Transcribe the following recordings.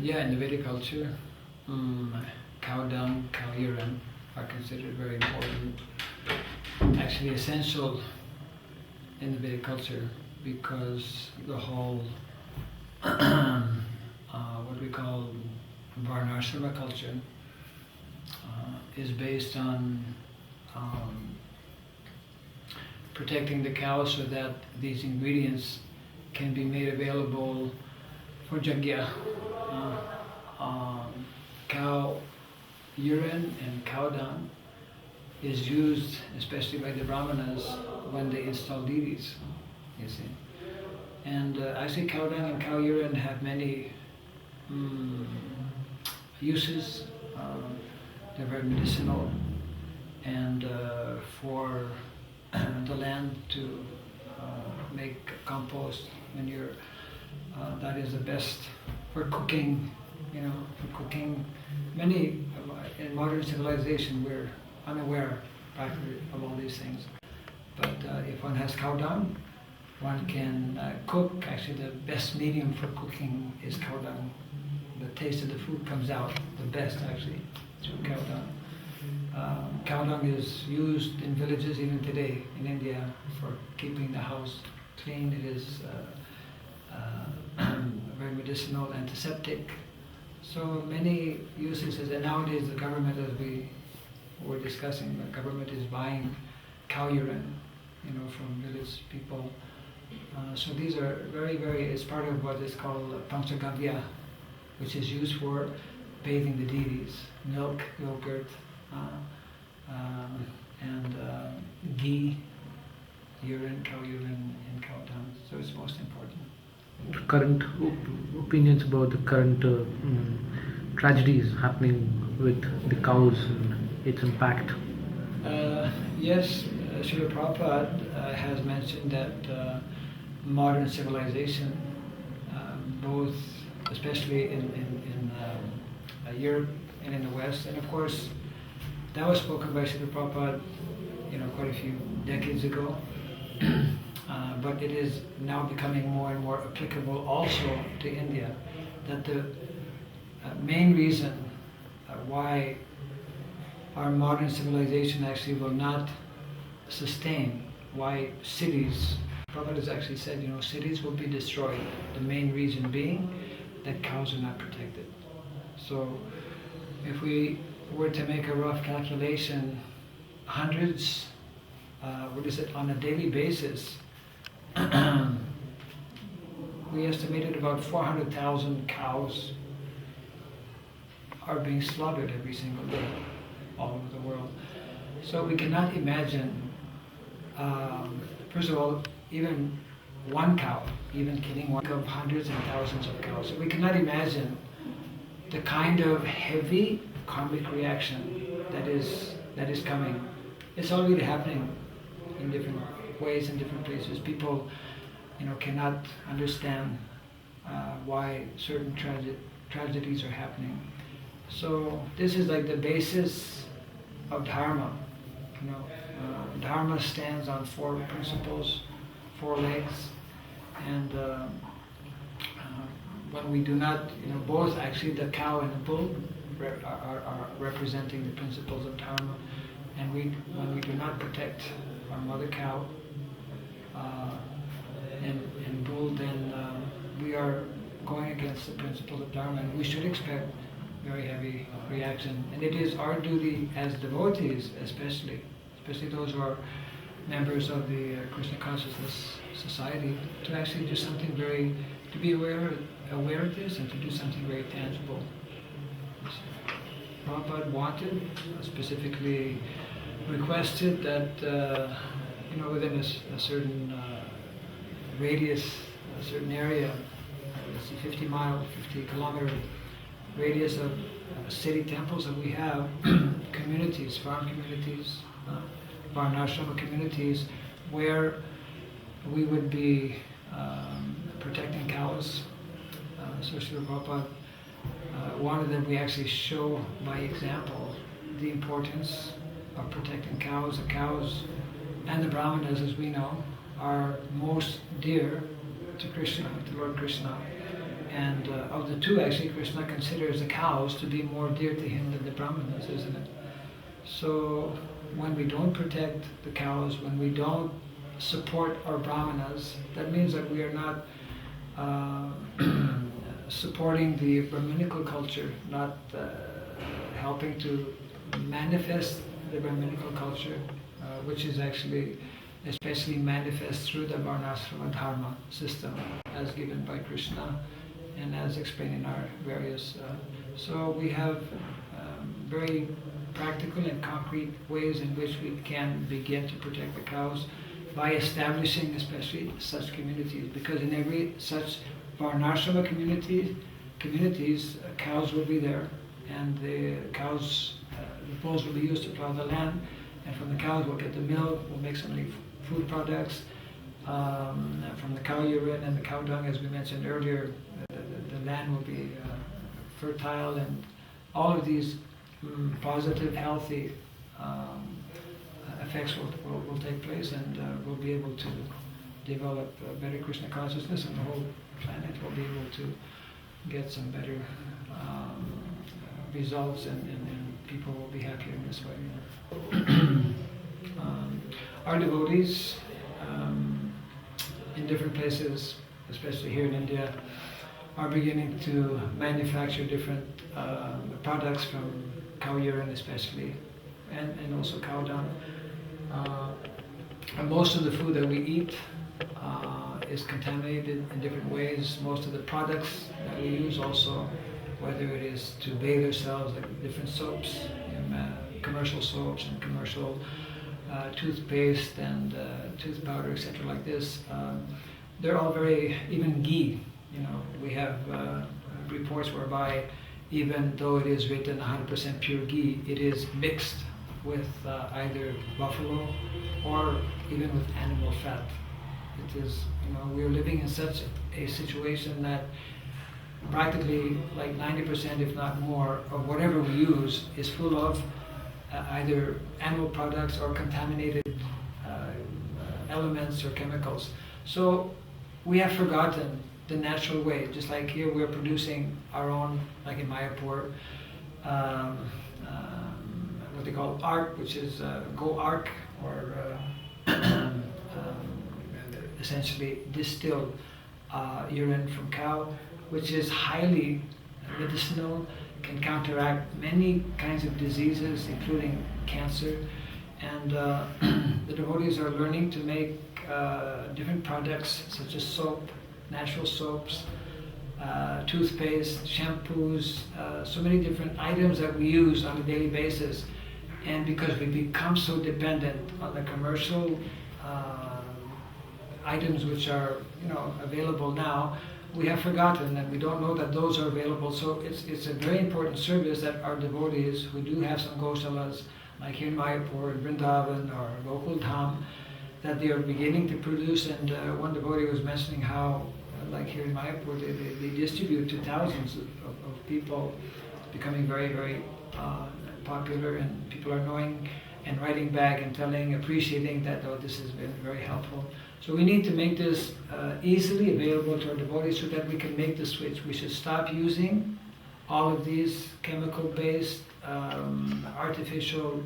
Yeah, in the Vedic culture, cow dung, cow urine are considered very important, actually essential in the Vedic culture, because the whole what we call Varnashrama culture is based on protecting the cow so that these ingredients can be made available for yajna. Cow urine and cow dung is used especially by the Brahmanas when they install deities, you see. And actually cow dung and cow urine have many uses. They're very medicinal, and for the land to make compost when you're that is the best for cooking, for cooking. Many in modern civilization we're unaware practically of all these things. But if one has cow dung, one can cook. Actually, the best medium for cooking is cow dung. The taste of the food comes out the best actually through cow dung. Cow dung is used in villages even today in India for keeping the house clean. It is very medicinal, antiseptic. So many uses, and nowadays the government, as we were discussing, the government is buying cow urine, from village people. So these are very, very, it's part of what is called Panchagavya, which is used for bathing the deities. Milk, yogurt, and ghee, urine, cow urine, and cow dung. So it's most important. Current opinions about the current tragedies happening with the cows and its impact. Yes, Srila Prabhupada has mentioned that modern civilization, both especially in Europe and in the West, and of course that was spoken by Srila Prabhupada quite a few decades ago. But it is now becoming more and more applicable also to India, that the main reason why our modern civilization actually will not sustain, why cities, Prabhupada has actually said, cities will be destroyed. The main reason being that cows are not protected. So if we were to make a rough calculation, hundreds, on a daily basis, we estimated about 400,000 cows are being slaughtered every single day all over the world. So we cannot imagine, first of all, even one cow, even killing one of hundreds and thousands of cows. So we cannot imagine the kind of heavy karmic reaction that is coming. It's already happening in different ways in different places. People, cannot understand why certain tragedies are happening. So this is like the basis of Dharma. Dharma stands on four principles, four legs, and when we do not, both actually the cow and the bull are representing the principles of Dharma, and when we do not protect our mother cow and bull, then we are going against the principles of Dharma, and we should expect very heavy reaction. And it is our duty as devotees, especially those who are members of the Krishna Consciousness Society to actually do something to be aware of this and to do something very tangible. Prabhupada wanted, specifically requested that, within a certain radius, a certain area, let's see, 50 kilometer radius of city temples that we have, communities, farm communities, varnashrama communities, where we would be protecting cows. So Srila Prabhupada wanted that we actually show by example the importance of protecting cows. The cows and the brahmanas, as we know, are most dear to Krishna, to Lord Krishna. And of the two, actually, Krishna considers the cows to be more dear to him than the brahmanas, isn't it? So when we don't protect the cows, when we don't support our brahmanas, that means that we are not supporting the Brahminical culture, not helping to manifest the Brahminical culture, which is actually especially manifest through the Varnashrama Dharma system as given by Krishna and as explained in our various. So we have very practical and concrete ways in which we can begin to protect the cows by establishing especially such communities, because in every such Varnashrama communities, cows will be there, and the cows, the bulls will be used to plow the land, and from the cows we'll get the milk, we'll make so many food products. From the cow urine and the cow dung, as we mentioned earlier, the land will be fertile, and all of these positive, healthy effects will take place, and we'll be able to develop better Krishna consciousness, and the whole planet will be able to get some better results, and people will be happier in this way. Our devotees in different places, especially here in India, are beginning to manufacture different products from cow urine especially, and also cow dung. And most of the food that we eat is contaminated in different ways. Most of the products that we use also, whether it is to bathe ourselves, like different soaps, commercial soaps and commercial toothpaste and tooth powder, etc. like this, they're all very, even ghee, we have reports whereby even though it is written 100% pure ghee, it is mixed with either buffalo or even with animal fat. It is, we're living in such a situation that practically like 90%, if not more, of whatever we use is full of either animal products or contaminated elements or chemicals. So we have forgotten the natural way. Just like here we're producing our own, like in Mayapur, what they call ARC, which is Go ARC, or essentially distilled urine from cow, which is highly medicinal, can counteract many kinds of diseases, including cancer. And the devotees are learning to make different products such as soap, natural soaps, toothpaste, shampoos, so many different items that we use on a daily basis. And because we become so dependent on the commercial items which are available now, we have forgotten and we don't know that those are available. So it's a very important service that our devotees who do have some Gaushalas, like here in Mayapur, in Vrindavan, or Gokul Dham, that they are beginning to produce. And one devotee was mentioning how, like here in Mayapur, they distribute to thousands of people, becoming very, very popular, and people are knowing and writing back and telling, appreciating that, oh, this has been very helpful. So we need to make this easily available to our devotees so that we can make the switch. We should stop using all of these chemical-based, artificial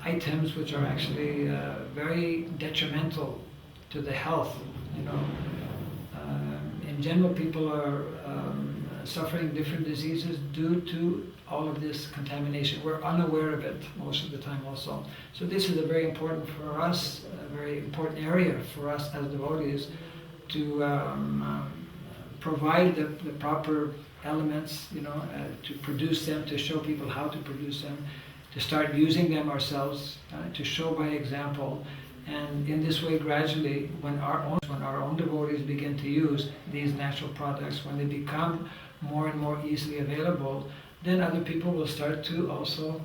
items, which are actually very detrimental to the health. In general, people are suffering different diseases due to all of this contamination. We're unaware of it most of the time also. So this is a very important for us, a very important area for us as devotees to provide the proper elements, to produce them, to show people how to produce them, to start using them ourselves, to show by example. And in this way, gradually, when our own devotees begin to use these natural products, when they become more and more easily available, then other people will start to also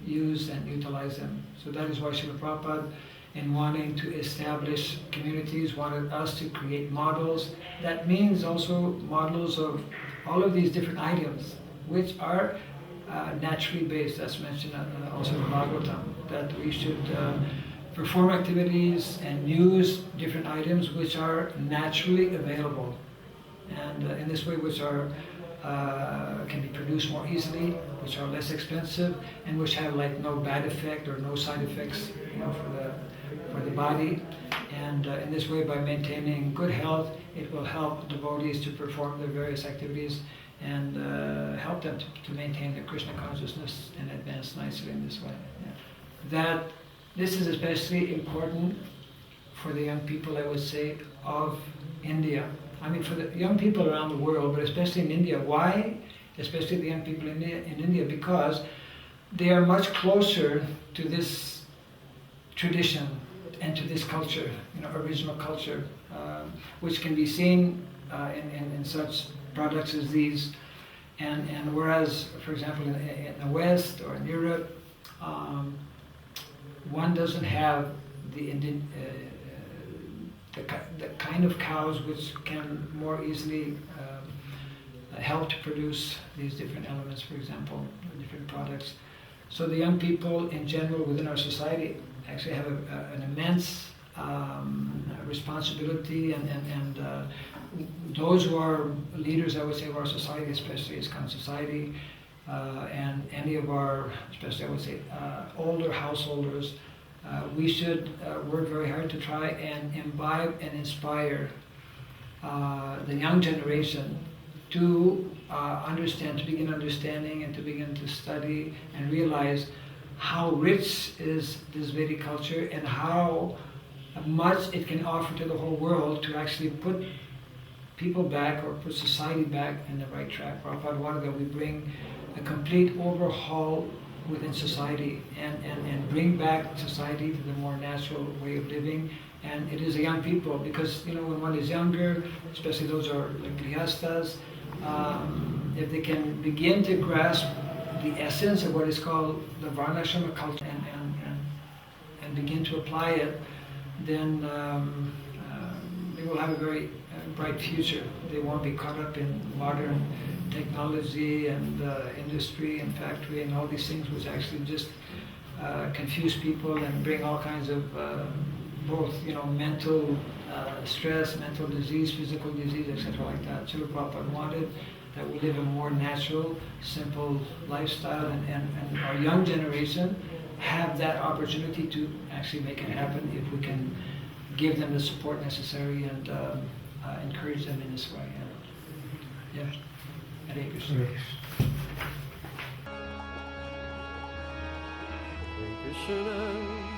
use and utilize them. So that is why Srila Prabhupada, in wanting to establish communities, wanted us to create models. That means also models of all of these different items, which are naturally based, as mentioned also in Bhagavatam, that we should perform activities and use different items which are naturally available, and in this way which are can be produced more easily, which are less expensive, and which have like no bad effect or no side effects, for the body. And in this way, by maintaining good health, it will help devotees to perform their various activities and help them to maintain their Krishna consciousness and advance nicely in this way. Yeah. That this is especially important for the young people, I would say, of India. I mean, for the young people around the world, but especially in India. Why? Especially the young people in India, because they are much closer to this tradition and to this culture, original culture, which can be seen in such products as these. And whereas, for example, in the West or in Europe, one doesn't have the kind of cows which can more easily help to produce these different elements, for example, different products. So the young people in general within our society actually have an immense responsibility, and those who are leaders, I would say, of our society, especially ISKCON society, and any of our, especially I would say, older householders, we should work very hard to try and imbibe and inspire the young generation to understand, to begin understanding and to begin to study and realize how rich is this Vedic culture and how much it can offer to the whole world to actually put people back or put society back in the right track. Prabhupada wanted that we bring a complete overhaul within society and bring back society to the more natural way of living. And it is the young people, because when one is younger, especially those who are like grihastas, if they can begin to grasp the essence of what is called the varnashrama culture and begin to apply it, then they will have a very bright future. They won't be caught up in modern technology and industry and factory and all these things, which actually just confuse people and bring all kinds of both mental stress, mental disease, physical disease, etc. like that. Srila Prabhupada wanted that we live a more natural, simple lifestyle, and our young generation have that opportunity to actually make it happen if we can give them the support necessary and encourage them in this way. Yeah. Hare Krishna. Krishna